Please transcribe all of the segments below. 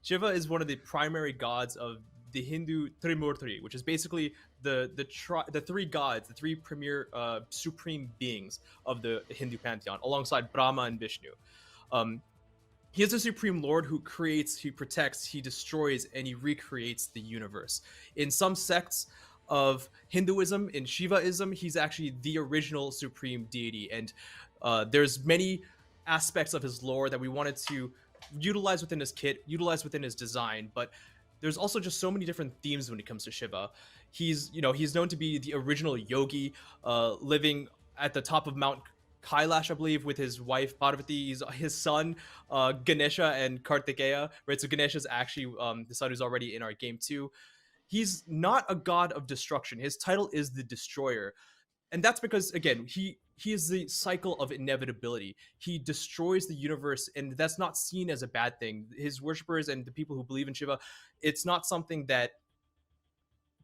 Shiva is one of the primary gods of the Hindu Trimurti, which is basically the three gods, the three premier supreme beings of the Hindu pantheon, alongside Brahma and Vishnu. Um, he is the supreme lord who creates, he protects, he destroys, and he recreates the universe. In some sects of Hinduism, in Shivaism, he's actually the original supreme deity, and there's many aspects of his lore that we wanted to utilize within his kit, utilize within his design, but there's also just so many different themes when it comes to Shiva. He's known to be the original yogi, living at the top of Mount Kailash, I believe, with his wife Parvati, his son Ganesha and Kartikeya. Right, so Ganesha is actually the son who's already in our game too. He's not a god of destruction. His title is the Destroyer, and that's because again he is the cycle of inevitability. He destroys the universe, and that's not seen as a bad thing. His worshippers and the people who believe in Shiva, it's not something that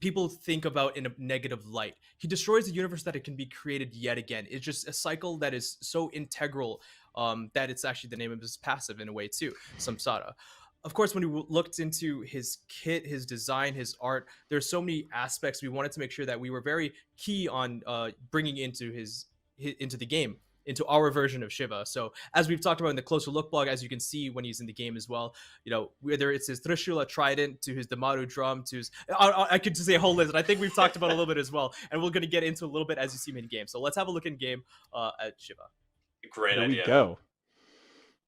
people think about in a negative light. He destroys the universe that it can be created yet again. It's just a cycle that is so integral that it's actually the name of his passive in a way too, samsara. Of course, when we looked into his kit, his design, his art, there's so many aspects we wanted to make sure that we were very key on bringing into into the game, into our version of Shiva. So as we've talked about in the closer look blog, as you can see when he's in the game as well, whether it's his Trishula trident to his Damaru drum to his, I could just say a whole list. And I think we've talked about a little bit as well, and we're going to get into a little bit as you see him in game. So let's have a look in game at Shiva. Great Here idea. we go.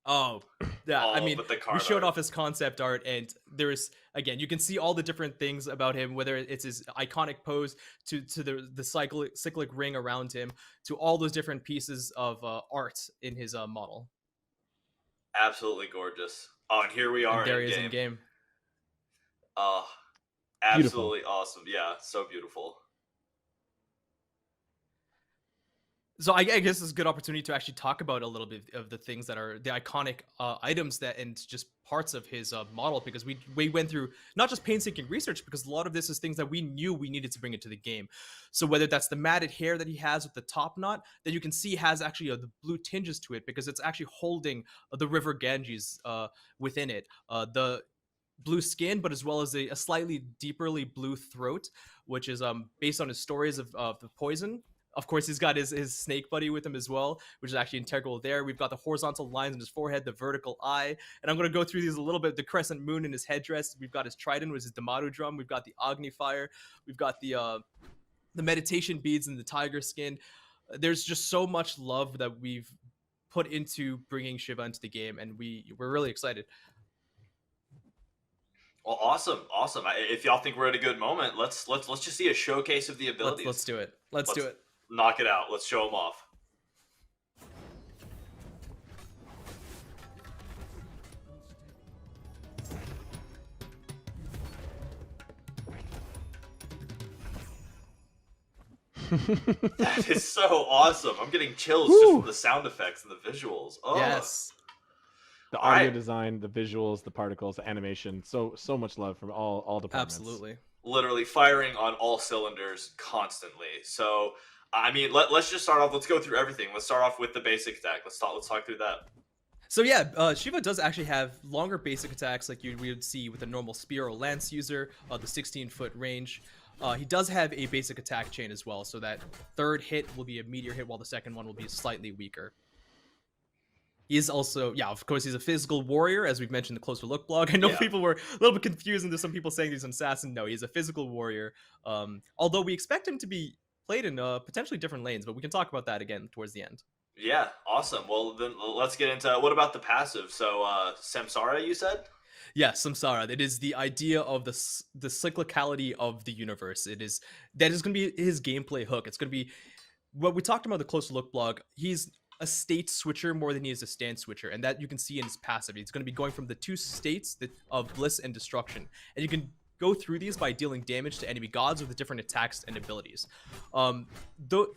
Oh, yeah. I mean, we showed art. off his concept art, and there's again, you can see all the different things about him, whether it's his iconic pose to the cyclic ring around him, to all those different pieces of art in his model. Absolutely gorgeous. Oh, and here we are. And there he is in game. Oh, absolutely awesome. Yeah, so beautiful. So I guess it's a good opportunity to actually talk about a little bit of the things that are the iconic items that and just parts of his model, because we went through not just painstaking research, because a lot of this is things that we knew we needed to bring into the game. So whether that's the matted hair that he has with the top knot that you can see has actually the blue tinges to it, because it's actually holding the river Ganges within it. The blue skin, but as well as a slightly deeperly blue throat, which is based on his stories of the poison. Of course, he's got his snake buddy with him as well, which is actually integral there. We've got the horizontal lines in his forehead, the vertical eye. And I'm going to go through these a little bit. The crescent moon in his headdress. We've got his trident, which is the Damaru drum. We've got the Agni fire. We've got the meditation beads and the tiger skin. There's just so much love that we've put into bringing Shiva into the game, and we're really excited. Well, awesome. If y'all think we're at a good moment, let's just see a showcase of the abilities. Let's do it. Let's do it. Knock it out. Let's show them off. That is so awesome. I'm getting chills just from the sound effects and the visuals. Oh. Yes. The audio design, the visuals, the particles, the animation. So much love from all departments. Absolutely. Literally firing on all cylinders constantly. So, I mean, let's just start off. Let's go through everything. Let's start off with the basic attack. Let's talk through that. So yeah, Shiva does actually have longer basic attacks like we would see with a normal spear or lance user, the 16-foot range. He does have a basic attack chain as well, so that third hit will be a meteor hit, while the second one will be slightly weaker. He is also, of course, he's a physical warrior, as we've mentioned in the Closer Look blog. I know people were a little bit confused, and there's some people saying he's an assassin. No, he's a physical warrior. Although we expect him to be played in potentially different lanes, but we can talk about that again towards the end. Yeah, awesome. Well, then let's get into what about the passive. So, Samsara, you said? Yeah, samsara. It is the idea of the cyclicality of the universe. That is going to be his gameplay hook. It's going to be what we talked about in the Closer Look blog. He's a state switcher more than he is a stand switcher, and that you can see in his passive. He's going to be going from the two states of bliss and destruction, and you can go through these by dealing damage to enemy gods with the different attacks and abilities.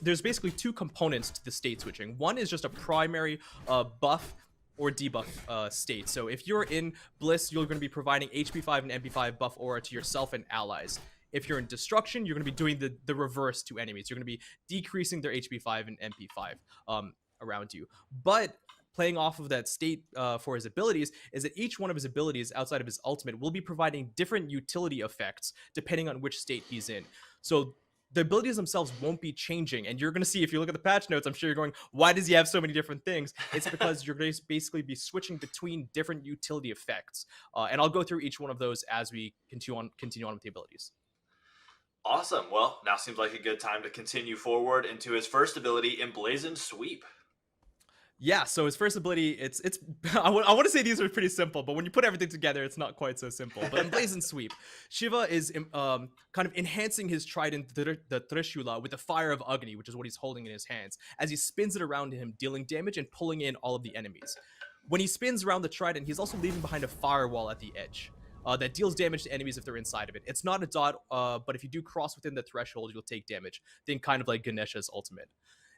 There's basically two components to the state switching. One is just a primary buff or debuff state. So if you're in bliss, you're going to be providing HP 5 and MP5 buff aura to yourself and allies. If you're in destruction, you're going to be doing the reverse to enemies. You're going to be decreasing their HP 5 and MP5 around you. But playing off of that state for his abilities is that each one of his abilities outside of his ultimate will be providing different utility effects depending on which state he's in. So the abilities themselves won't be changing. And you're going to see, if you look at the patch notes, I'm sure you're going, why does he have so many different things? It's because you're going to basically be switching between different utility effects. And I'll go through each one of those as we continue on with the abilities. Awesome. Well, now seems like a good time to continue forward into his first ability, Emblazoned Sweep. Yeah, so his first ability, it's I want to say these are pretty simple, but when you put everything together, it's not quite so simple. But Emblazoned Sweep, Shiva is kind of enhancing his trident, the Trishula, with the fire of Agni, which is what he's holding in his hands, as he spins it around him, dealing damage and pulling in all of the enemies. When he spins around the trident, he's also leaving behind a firewall at the edge. That deals damage to enemies if they're inside of it. It's not a dot, but if you do cross within the threshold, you'll take damage. Think kind of like Ganesha's ultimate.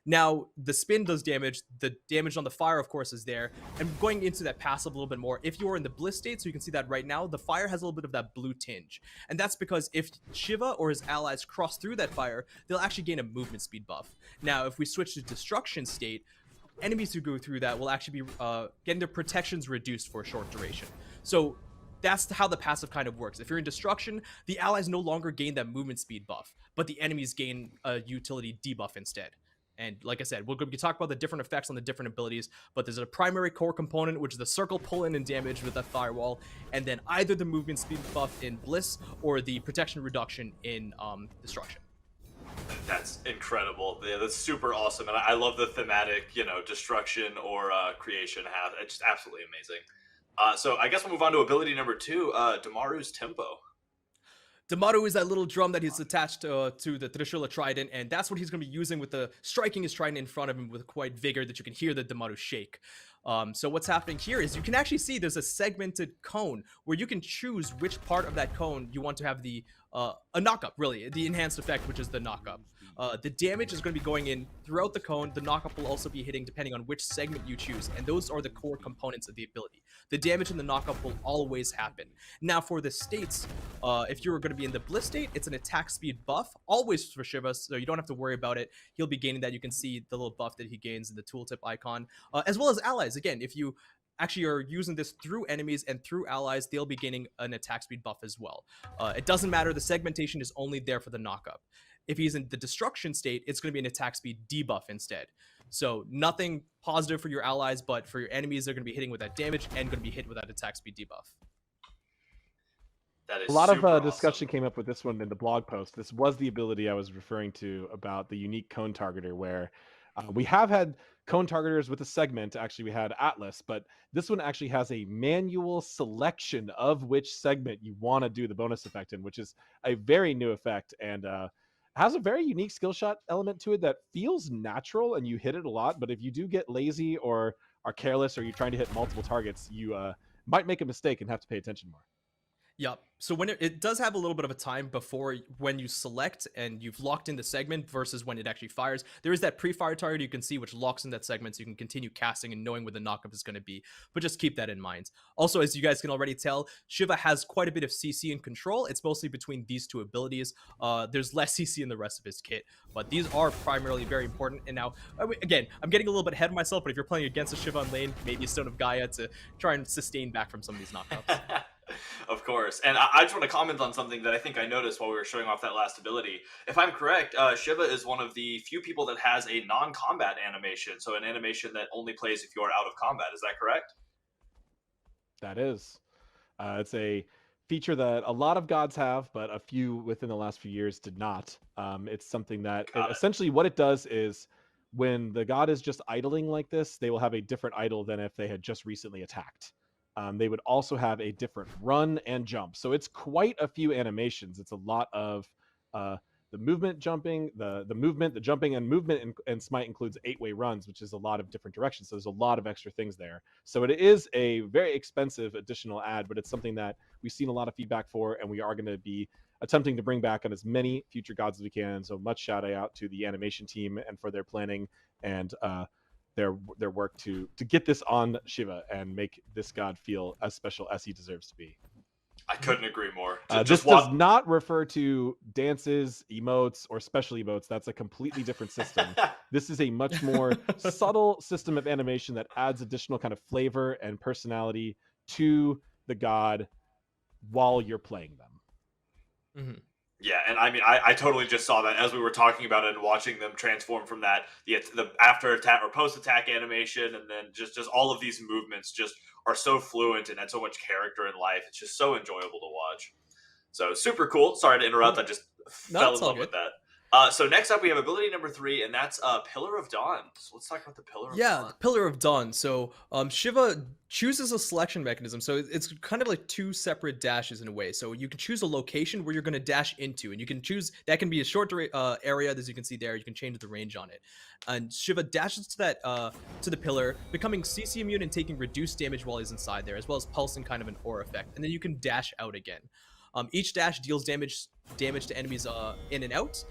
Now, the spin does damage. The damage on the fire, of course, is there. And going into that passive a little bit more, if you're in the bliss state, so you can see that right now, the fire has a little bit of that blue tinge. And that's because if Shiva or his allies cross through that fire, they'll actually gain a movement speed buff. Now, if we switch to destruction state, enemies who go through that will actually be getting their protections reduced for a short duration. So that's how the passive kind of works. If you're in destruction, the allies no longer gain that movement speed buff, but the enemies gain a utility debuff instead. And like I said, we'll talk about the different effects on the different abilities, but there's a primary core component, which is the circle pull-in and damage with that firewall, and then either the movement speed buff in Bliss or the protection reduction in Destruction. That's incredible. Yeah, that's super awesome, and I love the thematic, destruction or creation half. It's just absolutely amazing. So I guess we'll move on to ability number 2, Damaru's Tempo. Damaru is that little drum that he's attached to the Trishula Trident, and that's what he's going to be using with the striking his trident in front of him with quite vigor that you can hear the Damaru shake. So what's happening here is you can actually see there's a segmented cone where you can choose which part of that cone you want to have the a knock-up, really, the enhanced effect, which is the knock-up. The damage is going to be going in throughout the cone. The knock-up will also be hitting depending on which segment you choose, and those are the core components of the ability. The damage and the knock-up will always happen. Now, for the states, if you're going to be in the Bliss state, it's an attack speed buff, always for Shiva, so you don't have to worry about it. He'll be gaining that. You can see the little buff that he gains in the tooltip icon, as well as allies. Again, if you actually are using this through enemies and through allies, they'll be gaining an attack speed buff as well. It doesn't matter. The segmentation is only there for the knock-up. If he's in the destruction state, it's going to be an attack speed debuff instead. So nothing positive for your allies, but for your enemies, they're going to be hitting with that damage and going to be hit with that attack speed debuff. That is a lot of super discussion awesome. came up with this one in the blog post. This was the ability I was referring to about the unique cone targeter, where we have had cone targeters with a segment. Actually, we had Atlas, but this one actually has a manual selection of which segment you want to do the bonus effect in, which is a very new effect, and has a very unique skill shot element to it that feels natural and you hit it a lot. But if you do get lazy or are careless, or you're trying to hit multiple targets, you might make a mistake and have to pay attention more. Yep. So when it does have a little bit of a time before when you select and you've locked in the segment versus when it actually fires. There is that pre-fire target you can see which locks in that segment, so you can continue casting and knowing where the knockup is going to be. But just keep that in mind. Also, as you guys can already tell, Shiva has quite a bit of CC and control. It's mostly between these two abilities. There's less CC in the rest of his kit, but these are primarily very important. And now, again, I'm getting a little bit ahead of myself, but if you're playing against a Shiva on lane, maybe a Stone of Gaia to try and sustain back from some of these knockouts. Of course. And I just want to comment on something that I think I noticed while we were showing off that last ability. If I'm correct, Shiva is one of the few people that has a non-combat animation. So an animation that only plays if you're out of combat. Is that correct? That is. It's a feature that a lot of gods have, but a few within the last few years did not. It's something that essentially what it does is when the god is just idling like this, they will have a different idle than if they had just recently attacked. They would also have a different run and jump. So it's quite a few animations. It's a lot of the movement, jumping, the movement, the jumping, and movement. And Smite includes 8-way runs, which is a lot of different directions. So there's a lot of extra things there. So it is a very expensive additional add, but it's something that we've seen a lot of feedback for, and we are going to be attempting to bring back on as many future gods as we can. So much shout out to the animation team and for their planning and their work to get this on Shiva and make this god feel as special as he deserves to be. I couldn't agree more. This does not refer to dances, emotes, or special emotes. That's a completely different system. This is a much more subtle system of animation that adds additional kind of flavor and personality to the god while you're playing them. Mm-hmm. Yeah, and I mean, I totally just saw that as we were talking about it and watching them transform from that the after attack or post attack animation, and then just all of these movements just are so fluent and had so much character in life. It's just so enjoyable to watch. So super cool. Sorry to interrupt. I just fell in love with that. So next up, we have ability number 3, and that's Pillar of Dawn. So let's talk about the Pillar of Dawn. Yeah, the Pillar of Dawn. So Shiva chooses a selection mechanism. So it's kind of like 2 separate dashes in a way. So you can choose a location where you're going to dash into, and you can choose, that can be a short area, as you can see there. You can change the range on it. And Shiva dashes to that to the pillar, becoming CC immune and taking reduced damage while he's inside there, as well as pulsing kind of an aura effect. And then you can dash out again. Each dash deals damage to enemies in and out,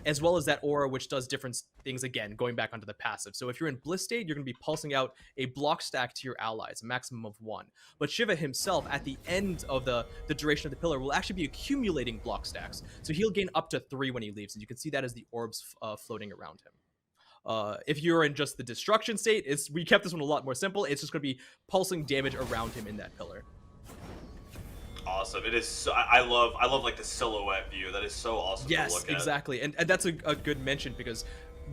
as well as that aura, which does different things again, going back onto the passive. So if you're in Bliss state, you're going to be pulsing out a block stack to your allies, a maximum of 1. But Shiva himself, at the end of the duration of the pillar, will actually be accumulating block stacks. So he'll gain up to 3 when he leaves, and you can see that as the orbs floating around him. If you're in just the destruction state, we kept this one a lot more simple. It's just going to be pulsing damage around him in that pillar. Awesome. It is so, I love like the silhouette view. That is so awesome to look at. Yes, exactly. And that's a good mention, because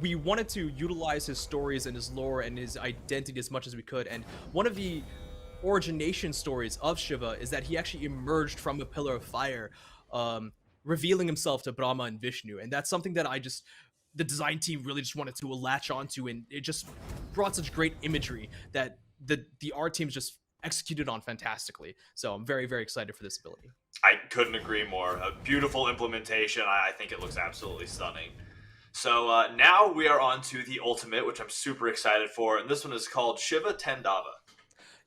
we wanted to utilize his stories and his lore and his identity as much as we could. And one of the origination stories of Shiva is that he actually emerged from a pillar of fire, revealing himself to Brahma and Vishnu. And that's something that the design team really just wanted to latch onto, and it just brought such great imagery that the art teams just executed on fantastically. So I'm very, very excited for this ability. I couldn't agree more. A beautiful implementation. I think it looks absolutely stunning. So now we are on to the ultimate, which I'm super excited for, and this one is called Shiva Tandava.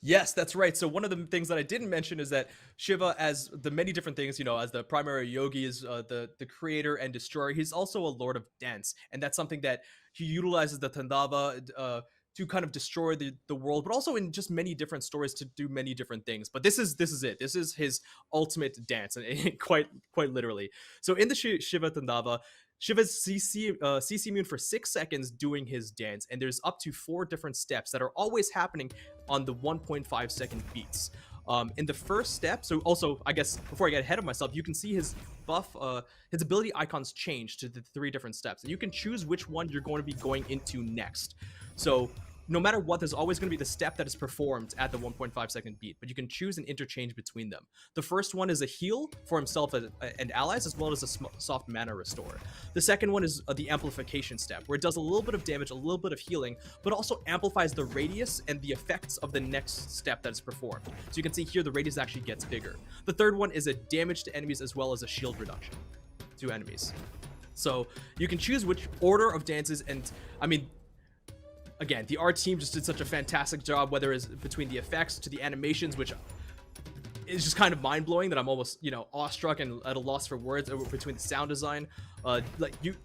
Yes, that's right. So one of the things that I didn't mention is that Shiva, as the many different things, as the primary yogi, is the creator and destroyer. He's also a lord of dance, and that's something that he utilizes the Tandava to kind of destroy the world, but also in just many different stories to do many different things. But this is it. This is his ultimate dance, and quite literally. So in the Shiva Tandava, Shiva's CC immune for 6 seconds doing his dance, and there's up to 4 different steps that are always happening on the 1.5 second beats. In the first step, so also, I guess, before I get ahead of myself, you can see his buff, his ability icons change to the 3 different steps, and you can choose which one you're going to be going into next. So no matter what, there's always going to be the step that is performed at the 1.5 second beat, but you can choose an interchange between them. The first one is a heal for himself and allies, as well as a soft mana restore. The second one is the amplification step, where it does a little bit of damage, a little bit of healing, but also amplifies the radius and the effects of the next step that is performed. So you can see here the radius actually gets bigger. The third one is a damage to enemies, as well as a shield reduction to enemies. So you can choose which order of dances, and I mean, again, the art team just did such a fantastic job, whether it's between the effects to the animations, which is just kind of mind-blowing that I'm almost, awestruck and at a loss for words, between the sound design.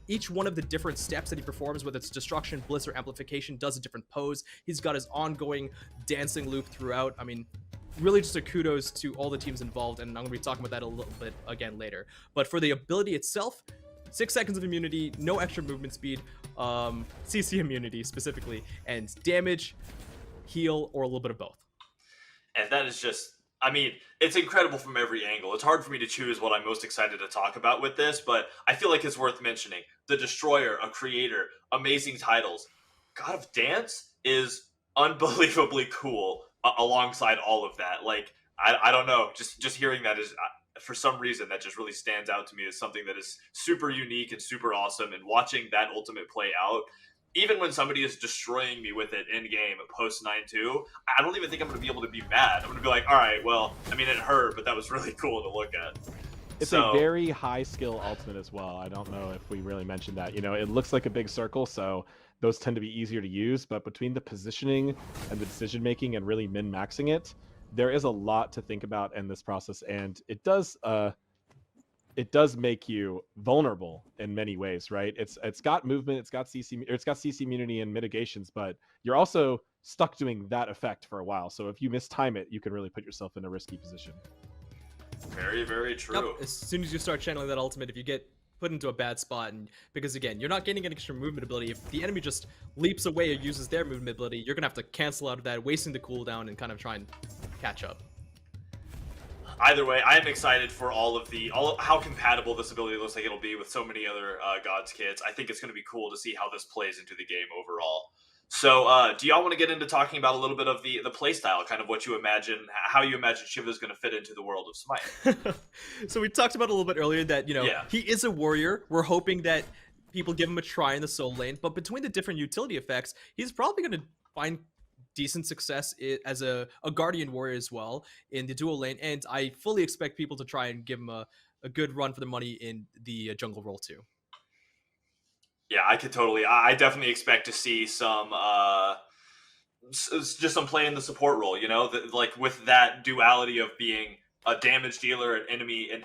Each one of the different steps that he performs, whether it's destruction, bliss, or amplification, does a different pose. He's got his ongoing dancing loop throughout. I mean, really just a kudos to all the teams involved, and I'm going to be talking about that a little bit again later. But for the ability itself, 6 seconds of immunity, no extra movement speed, CC immunity specifically, and damage, heal, or a little bit of both. And that is just, I mean, it's incredible from every angle. It's hard for me to choose what I'm most excited to talk about with this, but I feel like it's worth mentioning. The Destroyer, a creator, amazing titles. God of Dance is unbelievably cool alongside all of that. Like, I don't know, just hearing that is... for some reason, that just really stands out to me as something that is super unique and super awesome. And watching that ultimate play out, even when somebody is destroying me with it in game post 9-2, I don't even think I'm going to be able to be mad. I'm going to be like, all right, well, I mean, it hurt, but that was really cool to look at. It's a very high skill ultimate as well. I don't know if we really mentioned that. It looks like a big circle, so those tend to be easier to use. But between the positioning and the decision making and really min-maxing it, there is a lot to think about in this process, and it does make you vulnerable in many ways, right? It's got movement, it's got CC immunity and mitigations, but you're also stuck doing that effect for a while. So if you mistime it, you can really put yourself in a risky position. Very, very true. Yep. As soon as you start channeling that ultimate, if you get put into a bad spot, and because again, you're not gaining an extra movement ability. If the enemy just leaps away or uses their movement ability, you're gonna have to cancel out of that, wasting the cooldown and kind of try and catch up. Either way, I am excited for all of how compatible this ability looks like it'll be with so many other Gods kits. I think it's going to be cool to see how this plays into the game overall. So, do y'all want to get into talking about a little bit of the playstyle, kind of what you imagine, how you imagine Shiva is going to fit into the world of Smite? So we talked about a little bit earlier that, you know, Yeah. he is a warrior. We're hoping that people give him a try in the soul lane, but between the different utility effects, he's probably going to find decent success as a guardian warrior as well in the dual lane, and I fully expect people to try and give him a good run for the money in the jungle role too. Yeah, I definitely expect to see some just some play in the support role, you know, like with that duality of being a damage dealer, an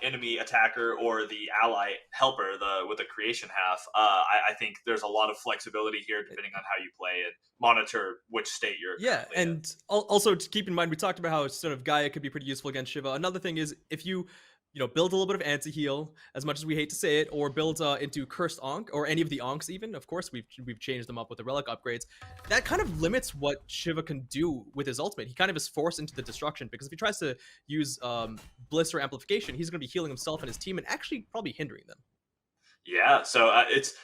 enemy attacker, or the ally helper, with the creation half. I think there's a lot of flexibility here depending on how you play and monitor which state you're. Yeah, and also to keep in mind, we talked about how sort of Gaia could be pretty useful against Shiva. Another thing is if you build a little bit of anti-heal, as much as we hate to say it, or build into Cursed Ankh, or any of the Ankhs even. Of course, we've changed them up with the relic upgrades. That kind of limits what Shiva can do with his ultimate. He kind of is forced into the destruction, because if he tries to use Bliss or Amplification, he's going to be healing himself and his team, and actually probably hindering them. Yeah, so it's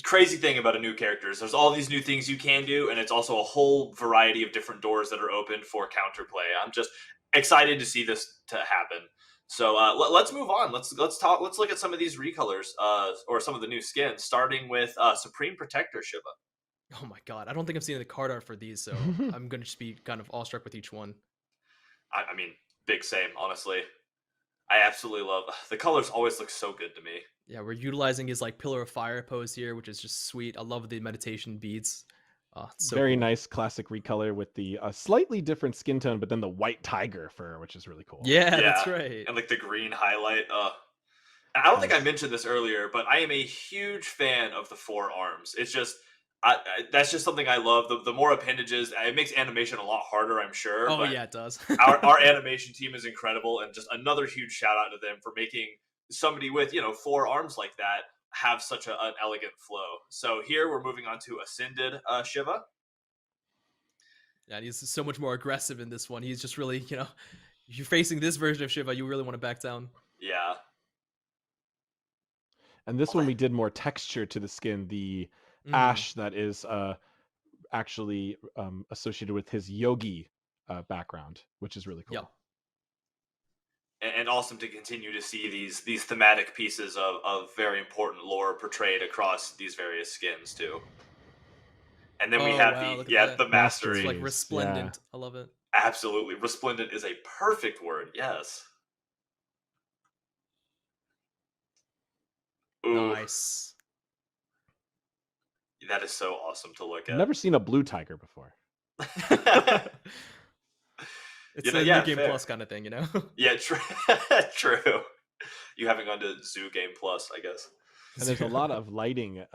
crazy thing about a new character is there's all these new things you can do, and it's also a whole variety of different doors that are open for counterplay. I'm just excited to see this to happen. So let's move on. Let's look at some of these recolors, or some of the new skins, starting with Supreme Protector Shiva. Oh my god, I don't think I've seen the card art for these, so I'm gonna just be kind of awestruck with each one. I mean, big same, honestly. I absolutely love the colors. Always look so good to me. Yeah, we're utilizing his like Pillar of Fire pose here, which is just sweet. I love the meditation beads. It's so very cool. nice classic recolor with the slightly different skin tone, but then the white tiger fur, which is really cool. Yeah, that's right. And like the green highlight. I don't think I mentioned this earlier, but I am a huge fan of the forearms. It's just that's just something I love. The more appendages, it makes animation a lot harder, I'm sure. Oh yeah, it does. our animation team is incredible, and just another huge shout out to them for making somebody with 4 arms like that have such an elegant flow. So here we're moving on to Ascended Shiva. Yeah, and he's so much more aggressive in this one. He's just really, if you're facing this version of Shiva, you really want to back down. Yeah. And this one we did more texture to the skin. The ash that is actually associated with his yogi background, which is really cool. Yeah. And awesome to continue to see these thematic pieces of very important lore portrayed across these various skins too. And then we have the mastery. It's like resplendent. Yeah. I love it. Absolutely. Resplendent is a perfect word. Yes. Ooh. Nice. That is so awesome to look at. I've never seen a blue tiger before. It's a New Game Plus kind of thing, Yeah, true. You haven't gone to Zoo Game Plus, I guess. And there's a lot of lighting,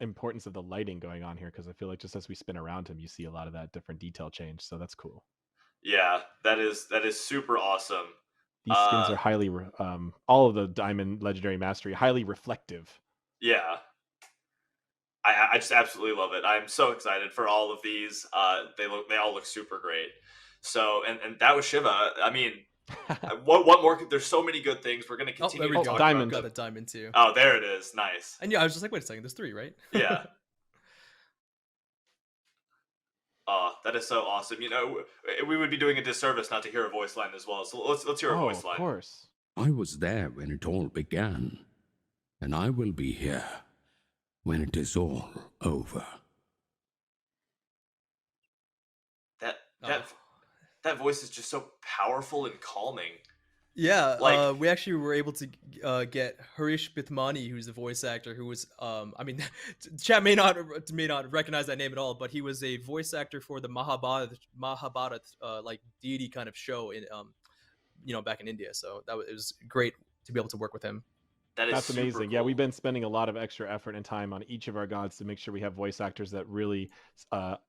importance of the lighting going on here, because I feel like just as we spin around him, you see a lot of that different detail change. So that's cool. Yeah, that is super awesome. These skins are highly, all of the Diamond Legendary Mastery, highly reflective. Yeah. I just absolutely love it. I'm so excited for all of these. They all look super great. So, and that was Shiva. I mean, what more? There's so many good things. We're going to continue to talk diamond. Got a diamond too. Oh, there it is. Nice. And yeah, I was just like, wait a second. There's 3, right? Yeah. That is so awesome. We would be doing a disservice not to hear a voice line as well. So let's hear a voice line. Of course. I was there when it all began, and I will be here when it is all over. That voice is just so powerful and calming. Yeah, we actually were able to get Harish Bithmani, who's the voice actor, who was, chat may not recognize that name at all, but he was a voice actor for the Mahabharata like deity kind of show in, back in India. So it was great to be able to work with him. That's amazing. Cool. Yeah, we've been spending a lot of extra effort and time on each of our gods to make sure we have voice actors that really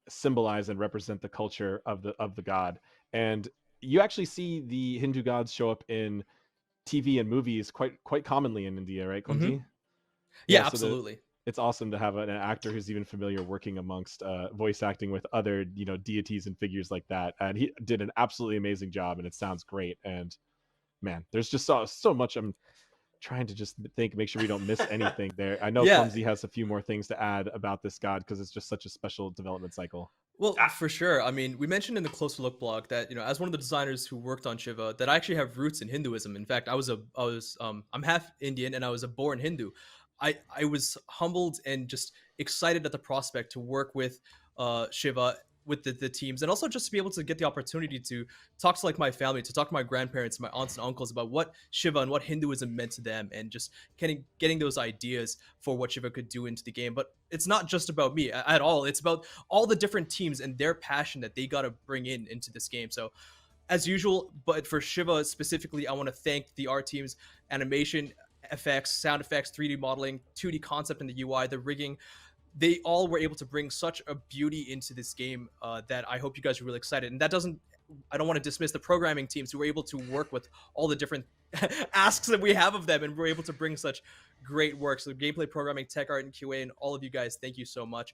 symbolize and represent the culture of the god. And you actually see the Hindu gods show up in TV and movies quite commonly in India, right, Mhm. Kunti? Yeah, So absolutely. it's awesome to have an actor who's even familiar working amongst voice acting with other deities and figures like that, and he did an absolutely amazing job, and it sounds great. And man, there's just so much. I'm trying to just make sure we don't miss anything there. I know Yeah. Clumsy has a few more things to add about this god because it's just such a special development cycle. Well, for sure. I mean, we mentioned in the Closer Look blog that, as one of the designers who worked on Shiva, that I actually have roots in Hinduism. In fact, I'm half Indian and I was a born Hindu. I was humbled and just excited at the prospect to work with Shiva, with the teams, and also just to be able to get the opportunity to talk to like my family, to talk to my grandparents, my aunts and uncles about what Shiva and what Hinduism meant to them, and just getting those ideas for what Shiva could do into the game. But it's not just about me at all. It's about all the different teams and their passion that they got to bring into this game. So as usual, but for Shiva specifically, I want to thank the art teams, animation, effects, sound effects, 3D modeling, 2D concept in the UI, the rigging. They all were able to bring such a beauty into this game that I hope you guys are really excited. And I don't want to dismiss the programming teams who were able to work with all the different asks that we have of them, and we're able to bring such great work. So gameplay, programming, tech art, and QA, and all of you guys, thank you so much.